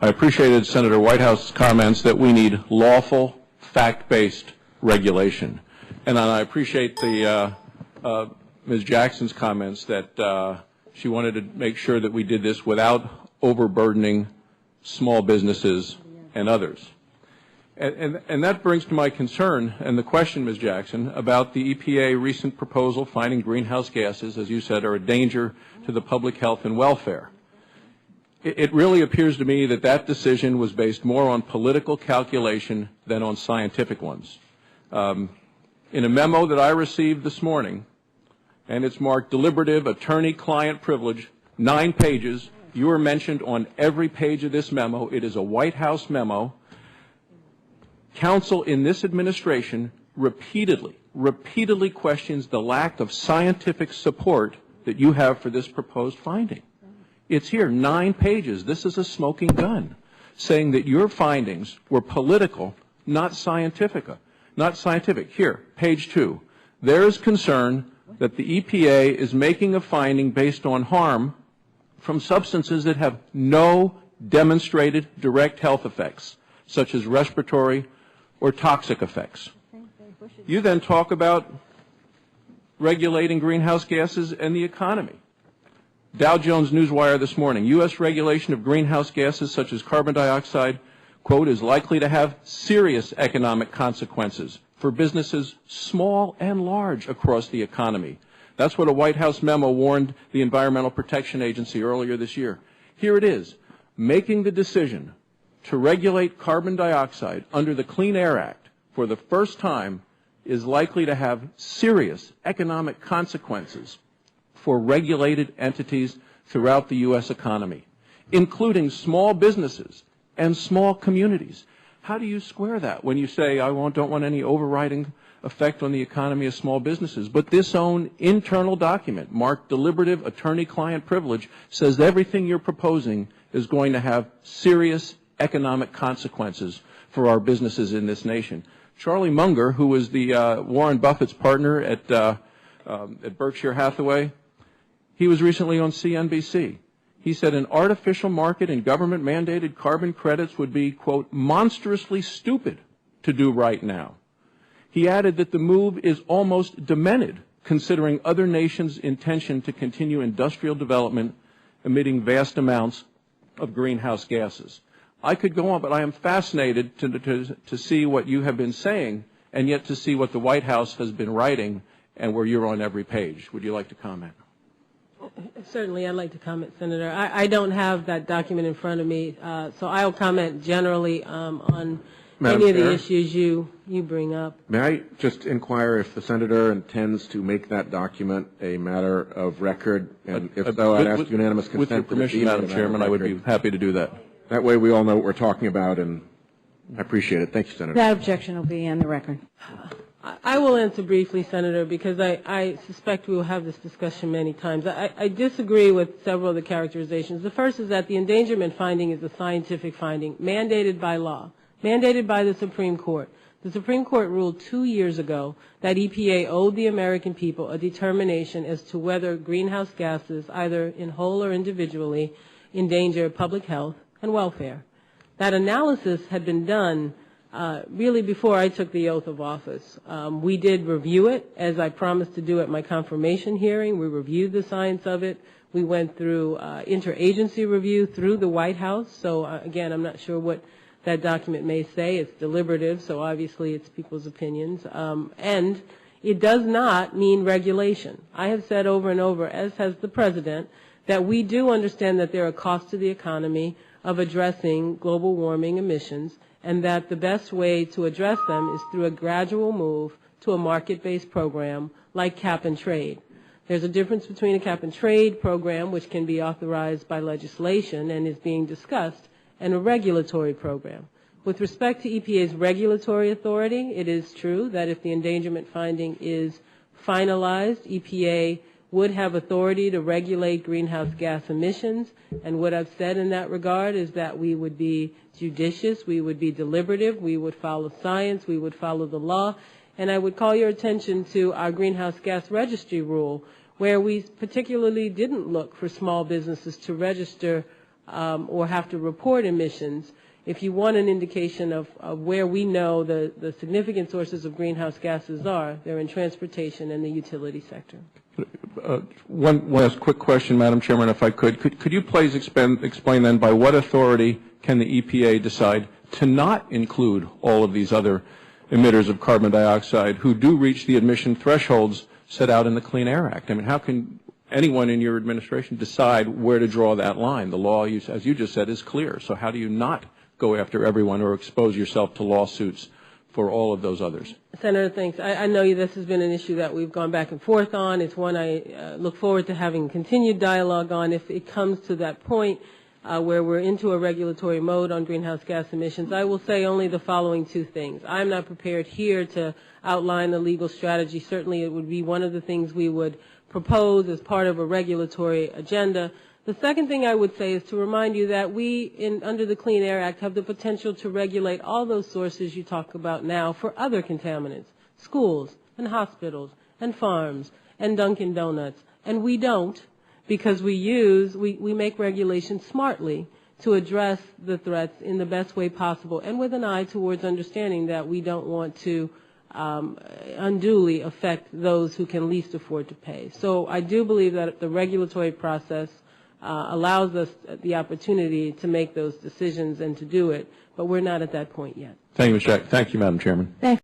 I appreciated Senator Whitehouse's comments that we need lawful, fact-based regulation. And I appreciate the Ms. Jackson's comments that she wanted to make sure that we did this without overburdening small businesses and others. And that brings to my concern and the question, Ms. Jackson, about the EPA recent proposal finding greenhouse gases, as you said, are a danger to the public health and welfare. It really appears to me that that decision was based more on political calculation than on scientific ones. In a memo that I received this morning, and it's marked deliberative attorney-client privilege, 9 pages, you are mentioned on every page of this memo. It is a White House memo. Counsel in this administration repeatedly questions the lack of scientific support that you have for this proposed finding. It's here, 9 pages. This is a smoking gun, saying that your findings were political, not scientific. Here, page 2. There is concern that the EPA is making a finding based on harm from substances that have no demonstrated direct health effects, such as respiratory or toxic effects. You then talk about regulating greenhouse gases and the economy. Dow Jones Newswire this morning, U.S. regulation of greenhouse gases such as carbon dioxide, quote, is likely to have serious economic consequences for businesses small and large across the economy. That's what a White House memo warned the Environmental Protection Agency earlier this year. Here it is, making the decision to regulate carbon dioxide under the Clean Air Act for the first time is likely to have serious economic consequences for regulated entities throughout the U.S. economy, including small businesses and small communities. How do you square that when you say, I don't want any overriding effect on the economy of small businesses? But this own internal document, marked deliberative attorney-client privilege, says everything you're proposing is going to have serious economic consequences for our businesses in this nation. Charlie Munger, who was the Warren Buffett's partner at Berkshire Hathaway, he was recently on CNBC. He said an artificial market in government-mandated carbon credits would be, quote, monstrously stupid to do right now. He added that the move is almost demented, considering other nations' intention to continue industrial development emitting vast amounts of greenhouse gases. I could go on, but I am fascinated to see what you have been saying and yet to see what the White House has been writing and where you're on every page. Would you like to comment? Certainly, I'd like to comment, Senator. I don't have that document in front of me, so I'll comment generally on any of the issues you bring up. May I just inquire if the Senator intends to make that document a matter of record? And if so, I'd ask unanimous consent. With your permission, Madam Chairman, I would be happy to do that. That way we all know what we're talking about, and I appreciate it. Thank you, Senator. That objection will be in the record. I will answer briefly, Senator, because I suspect we will have this discussion many times. I disagree with several of the characterizations. The first is that the endangerment finding is a scientific finding mandated by law, mandated by the Supreme Court. The Supreme Court ruled 2 years ago that EPA owed the American people a determination as to whether greenhouse gases, either in whole or individually, endanger public health and welfare. That analysis had been done really before I took the oath of office. We did review it, as I promised to do at my confirmation hearing. We reviewed the science of it. We went through interagency review through the White House. So, again, I'm not sure what that document may say. It's deliberative, so obviously it's people's opinions. And it does not mean regulation. I have said over and over, as has the President, that we do understand that there are costs to the economy of addressing global warming emissions, and that the best way to address them is through a gradual move to a market-based program like cap and trade. There's a difference between a cap and trade program, which can be authorized by legislation and is being discussed, and a regulatory program. With respect to EPA's regulatory authority, it is true that if the endangerment finding is finalized, EPA would have authority to regulate greenhouse gas emissions, and what I've said in that regard is that we would be judicious, we would be deliberative, we would follow science, we would follow the law, and I would call your attention to our greenhouse gas registry rule, where we particularly didn't look for small businesses to register or have to report emissions, if you want an indication of where we know the significant sources of greenhouse gases are, they're in transportation and the utility sector. One last quick question, Madam Chairman, if I could. Could you please explain then by what authority can the EPA decide to not include all of these other emitters of carbon dioxide who do reach the emission thresholds set out in the Clean Air Act? I mean, how can anyone in your administration decide where to draw that line? The law, as you just said, is clear. So how do you not go after everyone or expose yourself to lawsuits for all of those others? Senator, thanks. I know this has been an issue that we've gone back and forth on. It's one I look forward to having continued dialogue on. If it comes to that point where we're into a regulatory mode on greenhouse gas emissions, I will say only the following two things. I'm not prepared here to outline the legal strategy. Certainly it would be one of the things we would propose as part of a regulatory agenda. The second thing I would say is to remind you that we, under the Clean Air Act, have the potential to regulate all those sources you talk about now for other contaminants, schools and hospitals and farms and Dunkin' Donuts. And we don't, because we make regulations smartly to address the threats in the best way possible and with an eye towards understanding that we don't want to unduly affect those who can least afford to pay. So I do believe that the regulatory process allows us the opportunity to make those decisions and to do it, but we're not at that point yet. Thank you, Ms. Jack. Thank you, Madam Chairman. Thank